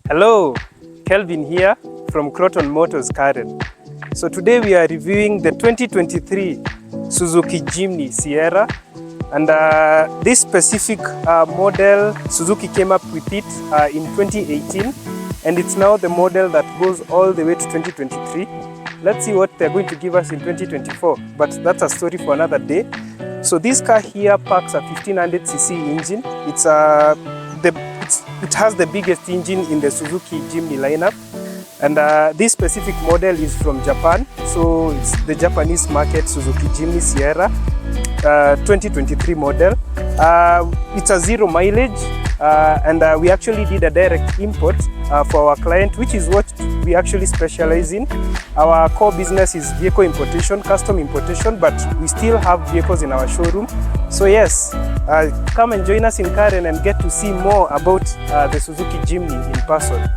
Hello, Kelvin here from Croton Motors, Karen. So today we are reviewing the 2023 Suzuki Jimny Sierra, and this specific model, Suzuki came up with it in 2018, and it's now the model that goes all the way to 2023. Let's see what they're going to give us in 2024, but that's a story for another day. So this car here packs a 1500cc engine. It has the biggest engine in the Suzuki Jimny lineup, and this specific model is from Japan. So it's the Japanese market Suzuki Jimny Sierra 2023 model. It's a 0 mileage, and we actually did a direct import for our client, which is what we actually specialize in. Our core business is vehicle importation, custom importation, but we still have vehicles in our showroom. So yes, come and join us in Karen and get to see more about the Suzuki Jimny in person.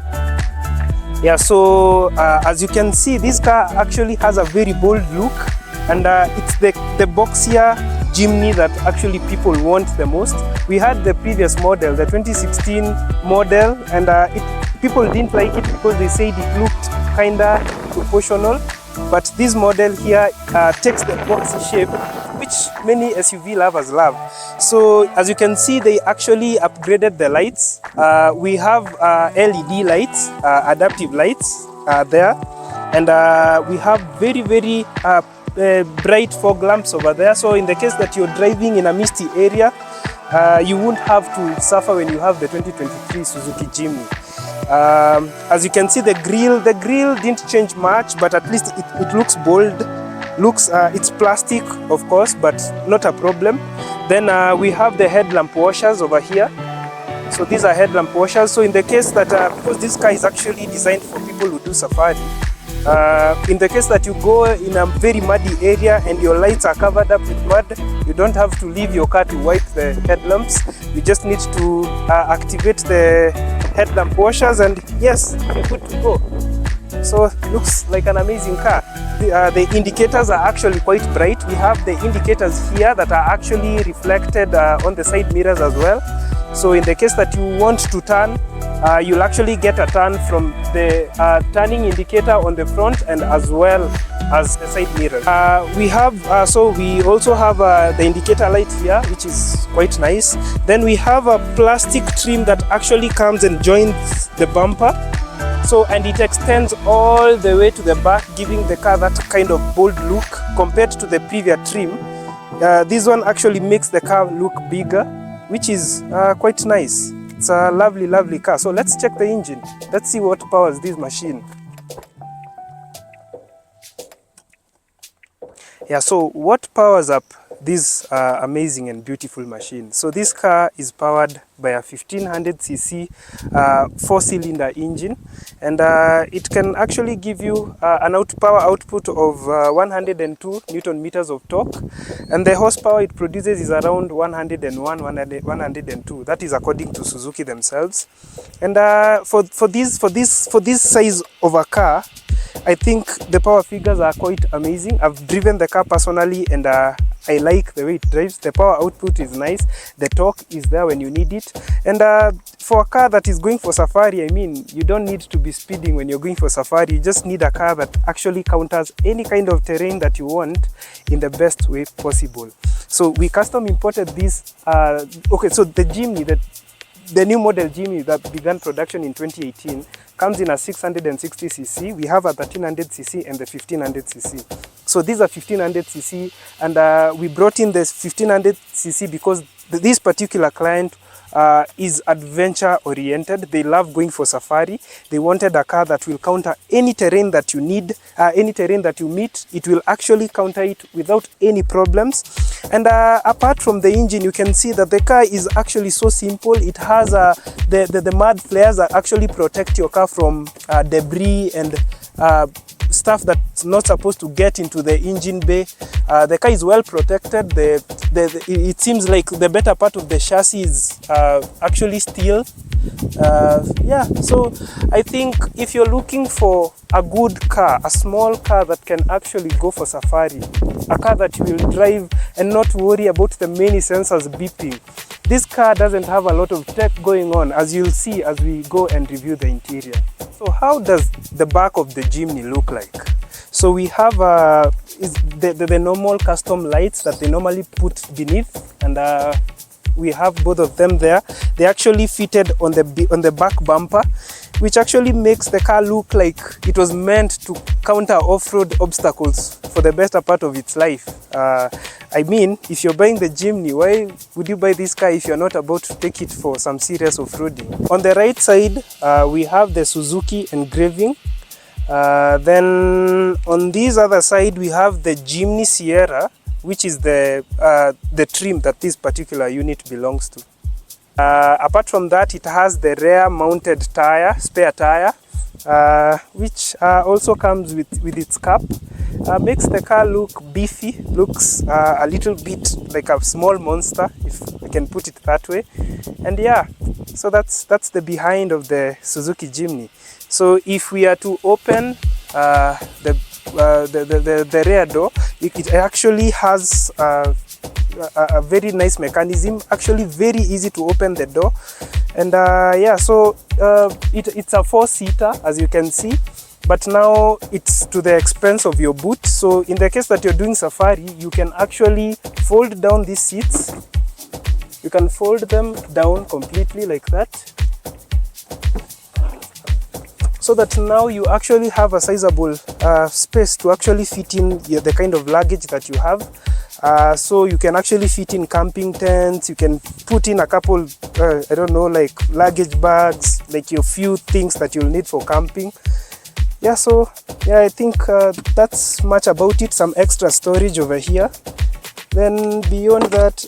Yeah, so as you can see, this car actually has a very bold look, and it's the boxier Jimny that actually people want the most. We had the previous model, the 2016 model, and people didn't like it because they said it looked kinda proportional. But this model here takes the boxy shape, which many SUV lovers love. So as you can see, they actually upgraded the lights. We have LED lights, adaptive lights there, and we have very bright fog lamps over there. So in the case that you're driving in a misty area, you won't have to suffer when you have the 2023 Suzuki Jimny. As you can see, the grille didn't change much, but at least it looks bold. It's plastic, of course, but not a problem. Then we have the headlamp washers over here. So these are headlamp washers. So in the case that, because this car is actually designed for people who do safari, in the case that you go in a very muddy area and your lights are covered up with mud, you don't have to leave your car to wipe the headlamps. You just need to activate the headlamp washers, and yes, you're good to go. So looks like an amazing car. The indicators are actually quite bright. We have the indicators here that are actually reflected on the side mirrors as well. So in the case that you want to turn, you'll actually get a turn from the turning indicator on the front and as well as the side mirror. We also have the indicator light here, which is quite nice. Then we have a plastic trim that actually comes and joins the bumper. So, and it extends all the way to the back, giving the car that kind of bold look compared to the previous trim. This one actually makes the car look bigger, which is quite nice. It's a lovely car. So let's check the engine. Let's see what powers this machine. Yeah, so what powers up this amazing and beautiful machine? So this car is powered by a 1500cc 4-cylinder engine, and it can actually give you an power output of 102 Newton meters of torque, and the horsepower it produces is around 102. That is according to Suzuki themselves. And for this size of a car, I think the power figures are quite amazing. I've driven the car personally, and I like the way it drives. The power output is nice. The torque is there when you need it. And for a car that is going for safari, I mean, you don't need to be speeding when you're going for safari. You just need a car that actually counters any kind of terrain that you want in the best way possible. So we custom imported this. So the Jimny, the new model Jimny that began production in 2018 comes in a 660cc. We have a 1300cc and the 1500cc. So these are 1500cc, and we brought in this 1500cc because this particular client is adventure oriented. They love going for safari. They wanted a car that will counter any terrain that you need, any terrain that you meet. It will actually counter it without any problems. And apart from the engine, you can see that the car is actually so simple. It has the mud flares that actually protect your car from debris and stuff that's not supposed to get into the engine bay. The car is well protected. It seems like the better part of the chassis is actually steel. Yeah, so I think if you're looking for a good car, a small car that can actually go for safari, a car that you will drive and not worry about the many sensors beeping, this car doesn't have a lot of tech going on, as you'll see as we go and review the interior. So how does the back of the Jimny look like? So we have the normal custom lights that they normally put beneath, and we have both of them there. They actually fitted on the back bumper, which actually makes the car look like it was meant to counter off-road obstacles for the better part of its life. I mean, if you're buying the Jimny, why would you buy this car if you're not about to take it for some serious off-roading? On the right side, we have the Suzuki engraving. Then on this other side, we have the Jimny Sierra, which is the trim that this particular unit belongs to. Apart from that, it has the rear mounted tire, spare tire, which also comes with its cap. Makes the car look beefy, looks a little bit like a small monster, if I can put it that way. And yeah, so that's the behind of the Suzuki Jimny. So if we are to open the rear door, it actually has a very nice mechanism, actually very easy to open the door. And yeah, so it's a 4-seater, as you can see, but now it's to the expense of your boot. So in the case that you're doing safari, you can actually fold down these seats. You can fold them down completely like that, so that now you actually have a sizable space to actually fit in the kind of luggage that you have. So you can actually fit in camping tents, you can put in a couple, I don't know, like luggage bags, like your few things that you'll need for camping. Yeah, so yeah, I think that's much about it. Some extra storage over here. Then beyond that,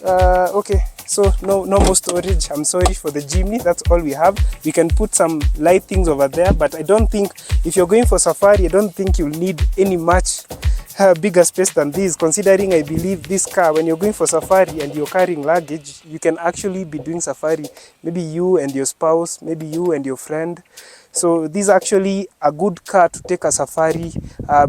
okay, so no more storage. I'm sorry for the Jimny, that's all we have. We can put some light things over there, but I don't think, if you're going for safari, I don't think you'll need any much bigger space than this, considering I believe this car, when you're going for safari and you're carrying luggage, you can actually be doing safari, maybe you and your spouse, maybe you and your friend. So this is actually a good car to take a safari,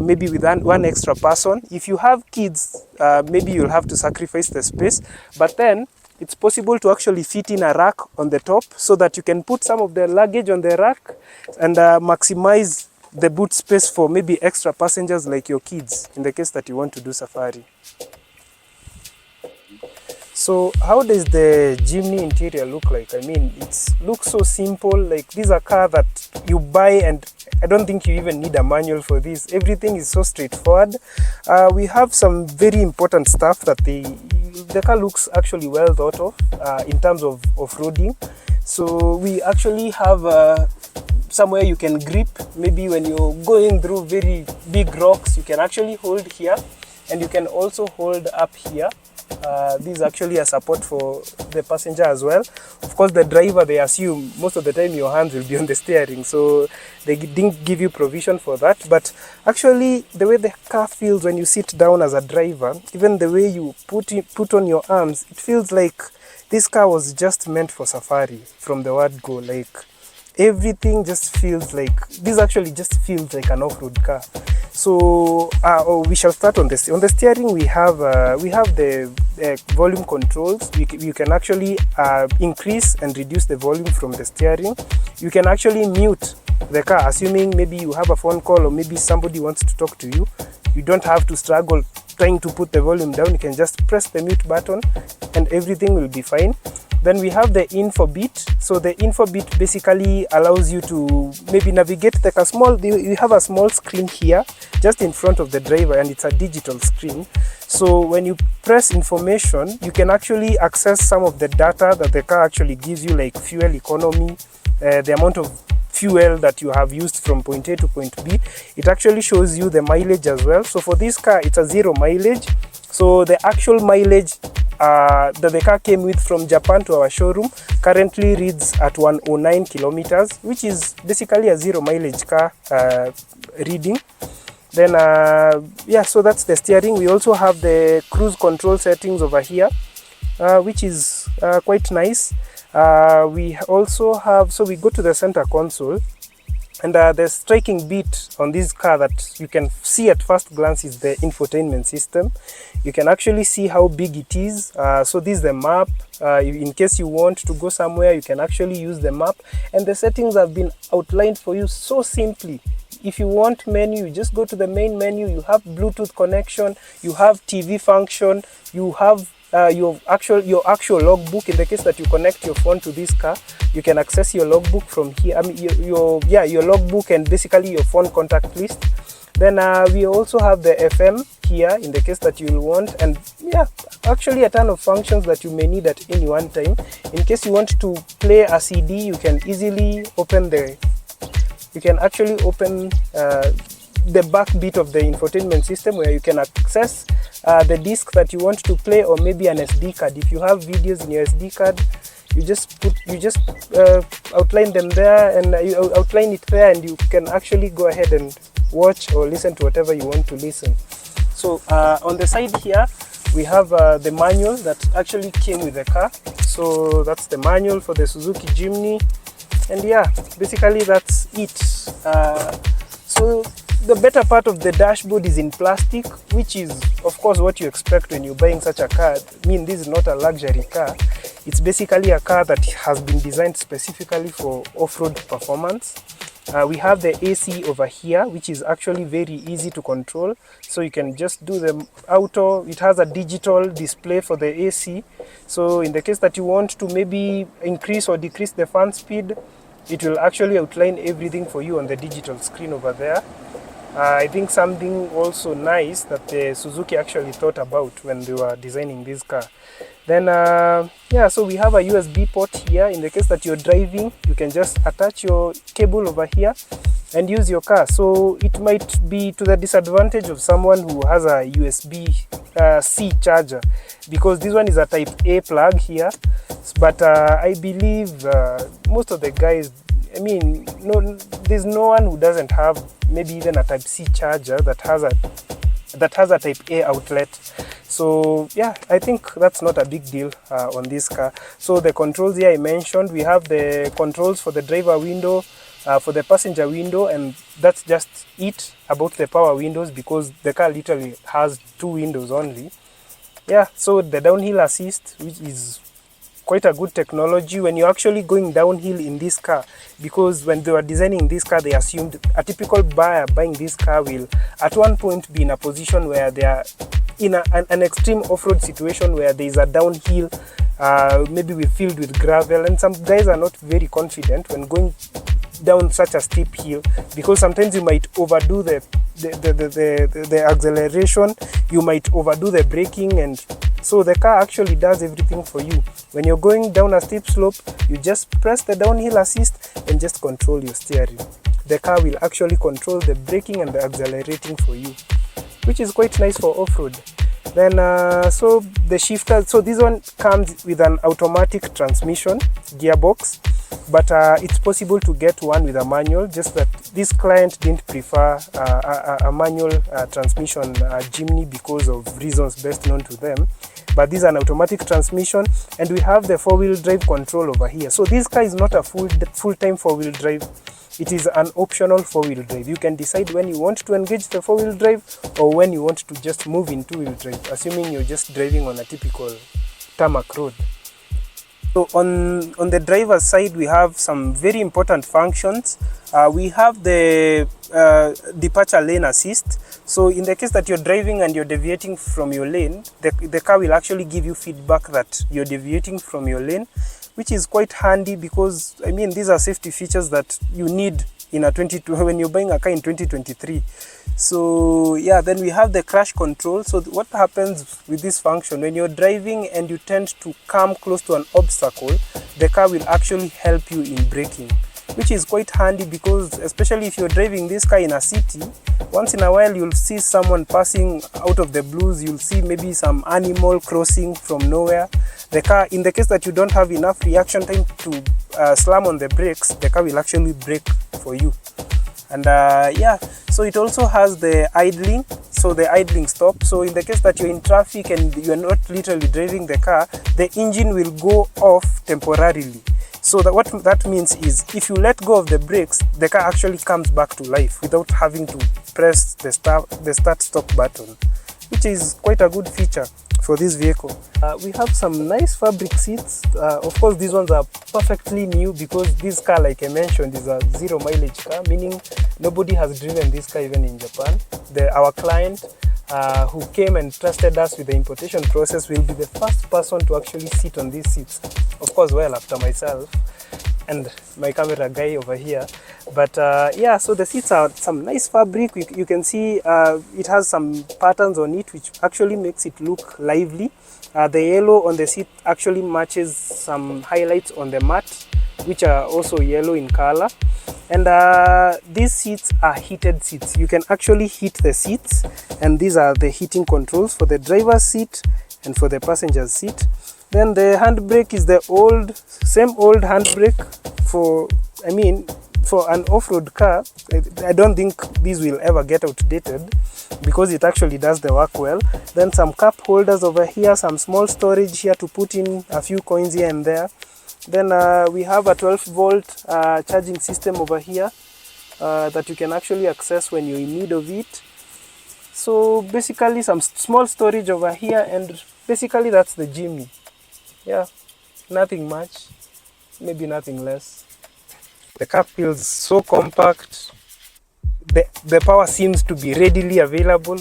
maybe with one extra person. If you have kids, maybe you'll have to sacrifice the space, but then it's possible to actually fit in a rack on the top, so that you can put some of the luggage on the rack and maximize the boot space for maybe extra passengers like your kids, in the case that you want to do safari. So how does the Jimny interior look like? I mean, it looks so simple. Like, this is a car that you buy and I don't think you even need a manual for this. Everything is so straightforward. We have some very important stuff that the car looks actually well thought of in terms of off-roading. So we actually have somewhere you can grip. Maybe when you're going through very big rocks, you can actually hold here, and you can also hold up here. This is actually a support for the passenger as well. Of course, the driver, they assume most of the time your hands will be on the steering, so they didn't give you provision for that. But actually, the way the car feels when you sit down as a driver, even the way you put on your arms, it feels like this car was just meant for safari from the word go. Like, everything just feels like, this actually just feels like an off-road car. So we shall start on this. On the steering, we have the volume controls. You can actually increase and reduce the volume from the steering. You can actually mute the car, assuming maybe you have a phone call or maybe somebody wants to talk to you. You don't have to struggle trying to put the volume down. You can just press the mute button and everything will be fine. Then we have the info bit. So the info bit basically allows you to maybe navigate like a small, you have a small screen here just in front of the driver, and it's a digital screen. So when you press information, you can actually access some of the data that the car actually gives you, like fuel economy, the amount of fuel that you have used from point A to point B. It actually shows you the mileage as well. So for this car, it's a 0 mileage. So the actual mileage that the car came with from Japan to our showroom currently reads at 109 kilometers, which is basically a 0 mileage car reading. Then yeah, so that's the steering. We also have the cruise control settings over here, which is quite nice. We also have, so we go to the center console. And the striking bit on this car that you can see at first glance is the infotainment system. You can actually see how big it is. So this is the map. In case you want to go somewhere, you can actually use the map. And the settings have been outlined for you so simply. If you want menu, you just go to the main menu. You have Bluetooth connection, you have TV function, you have your actual logbook. In the case that you connect your phone to this car, you can access your logbook from here. I mean your logbook and basically your phone contact list. Then we also have the FM here in the case that you will want, and yeah, actually a ton of functions that you may need at any one time. In case you want to play a CD, you can easily open the the back bit of the infotainment system, where you can access the disc that you want to play, or maybe an SD card. If you have videos in your SD card, you just outline them there, and you outline it there, and you can actually go ahead and watch or listen to whatever you want to listen. So on the side here we have the manual that actually came with the car. So that's the manual for the Suzuki Jimny, and yeah, basically that's it. So the better part of the dashboard is in plastic, which is of course what you expect when you're buying such a car. I mean, this is not a luxury car. It's basically a car that has been designed specifically for off-road performance. We have the AC over here, which is actually very easy to control. So you can just do the auto. It has a digital display for the AC. So in the case that you want to maybe increase or decrease the fan speed, it will actually outline everything for you on the digital screen over there. I think something also nice that the Suzuki actually thought about when they were designing this car. Then yeah, so we have a USB port here. In the case that you're driving, you can just attach your cable over here and use your car. So it might be to the disadvantage of someone who has a USB-C charger, because this one is a type A plug here. But I believe most of the guys, I mean, there's no one who doesn't have maybe even a type C charger that has a type A outlet. So yeah, I think that's not a big deal on this car. So the controls here I mentioned, we have the controls for the driver window, for the passenger window, and that's just it about the power windows, because the car literally has 2 windows only. Yeah, so the downhill assist, which is quite a good technology when you're actually going downhill in this car, because when they were designing this car, they assumed a typical buyer buying this car will at one point be in a position where they are in an extreme off-road situation where there is a downhill, maybe filled with gravel, and some guys are not very confident when going down such a steep hill, because sometimes you might overdo the acceleration, you might overdo the braking, and so the car actually does everything for you. When you're going down a steep slope, you just press the downhill assist and just control your steering. The car will actually control the braking and the accelerating for you, which is quite nice for off-road. Then so the shifter, so this one comes with an automatic transmission gearbox, but it's possible to get one with a manual, just that this client didn't prefer a manual transmission Jimny because of reasons best known to them. But this is an automatic transmission, and we have the 4-wheel drive control over here. So this car is not a full-time 4-wheel drive. It is an optional 4-wheel drive. You can decide when you want to engage the 4-wheel drive or when you want to just move in 2-wheel drive, assuming you're just driving on a typical tarmac road. So on the driver's side, we have some very important functions. We have the departure lane assist. So in the case that you're driving and you're deviating from your lane, the car will actually give you feedback that you're deviating from your lane, which is quite handy, because I mean, these are safety features that you need in when you're buying a car in 2023. So yeah, then we have the crash control. So what happens with this function, when you're driving and you tend to come close to an obstacle, the car will actually help you in braking, which is quite handy, because especially if you're driving this car in a city, once in a while you'll see someone passing out of the blues, you'll see maybe some animal crossing from nowhere. The car, in the case that you don't have enough reaction time to slam on the brakes, the car will actually brake for you. And yeah, so it also has the idling, so the idling stop. So in the case that you're in traffic and you're not literally driving the car, the engine will go off temporarily. So that what that means is if you let go of the brakes, the car actually comes back to life without having to press the start stop button, which is quite a good feature for this vehicle. We have some nice fabric seats. Of course, these ones are perfectly new because this car, like I mentioned, is a 0 mileage car, meaning nobody has driven this car even in Japan. Our client who came and trusted us with the importation process will be the first person to actually sit on these seats. Of course, well after myself and my camera guy over here. But yeah, so the seats are some nice fabric. You can see it has some patterns on it which actually makes it look lively. The yellow on the seat actually matches some highlights on the mat, which are also yellow in color. And these seats are heated seats. You can actually heat the seats, and these are the heating controls for the driver's seat and for the passenger's seat. Then the handbrake is the same old handbrake for an off-road car. I don't think these will ever get outdated because it actually does the work well. Then some cup holders over here, some small storage here to put in a few coins here and there. Then we have a 12-volt charging system over here that you can actually access when you're in need of it. So basically some small storage over here, and basically that's the Jimny. Yeah, nothing much, maybe nothing less. The car feels so compact. The power seems to be readily available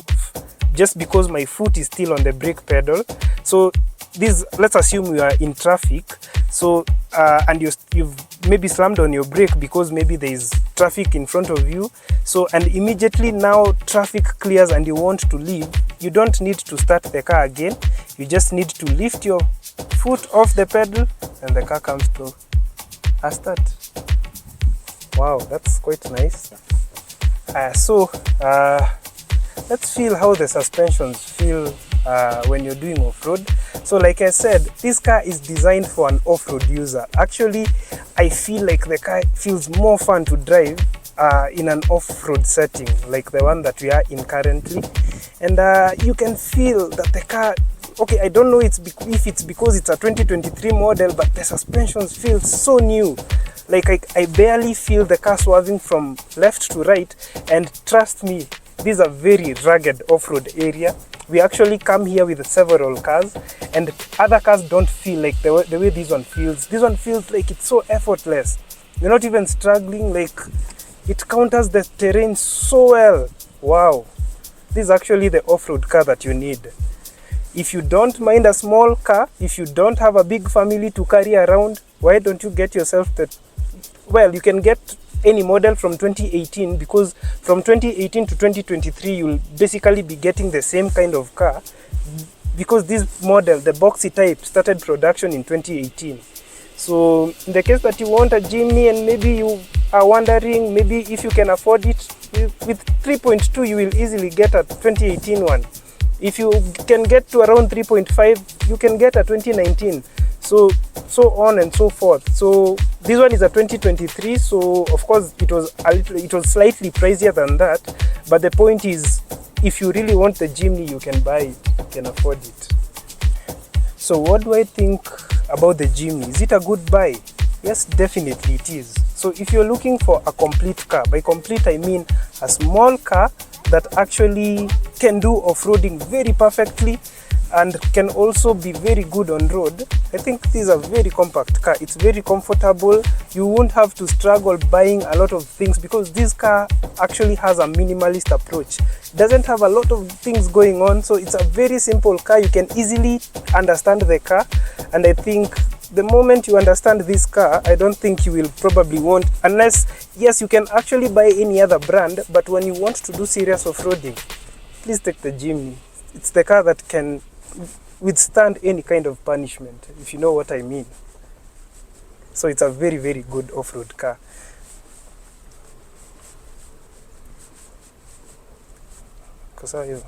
just because my foot is still on the brake pedal. So let's assume you are in traffic, so and you've maybe slammed on your brake because maybe there is traffic in front of you, so and immediately now traffic clears and you want to leave. You don't need to start the car again. You just need to lift your foot off the pedal and the car comes to a start. Wow, that's quite nice. Let's feel how the suspensions feel when you're doing off-road. So like I said, this car is designed for an off-road user. Actually, I feel like the car feels more fun to drive in an off-road setting like the one that we are in currently. And you can feel that the car, okay, I don't know if it's because it's a 2023 model, but the suspensions feel so new. Like I barely feel the car swerving from left to right, and trust me, this is a very rugged off-road area. We actually come here with several cars, and other cars don't feel like the way this one feels. This one feels like it's so effortless. You're not even struggling, like it counters the terrain so well. Wow, this is actually the off-road car that you need. If you don't mind a small car, if you don't have a big family to carry around, why don't you get yourself well, you can get any model from 2018, because from 2018 to 2023 you'll basically be getting the same kind of car, because this model, the boxy type, started production in 2018. So in the case that you want a Jimny and maybe you are wondering maybe if you can afford it, with 3.2 you will easily get a 2018 one. If you can get to around 3.5, you can get a 2019. So on and so forth. So this one is a 2023, so of course it was slightly pricier than that, but the point is, if you really want the Jimny, you can buy it, you can afford it. So what do I think about the Jimny? Is it a good buy? Yes, definitely it is. So if you're looking for a complete car, by complete I mean a small car that actually can do off-roading very perfectly and can also be very good on road, I think this is a very compact car. It's very comfortable. You won't have to struggle buying a lot of things because this car actually has a minimalist approach. It doesn't have a lot of things going on, so it's a very simple car. You can easily understand the car, and I think the moment you understand this car, I don't think you will probably want, unless, yes, you can actually buy any other brand, but when you want to do serious off-roading, please take the Jimny. It's the car that can withstand any kind of punishment, if you know what I mean. So it's a very, very good off-road car. Kosa hiyo.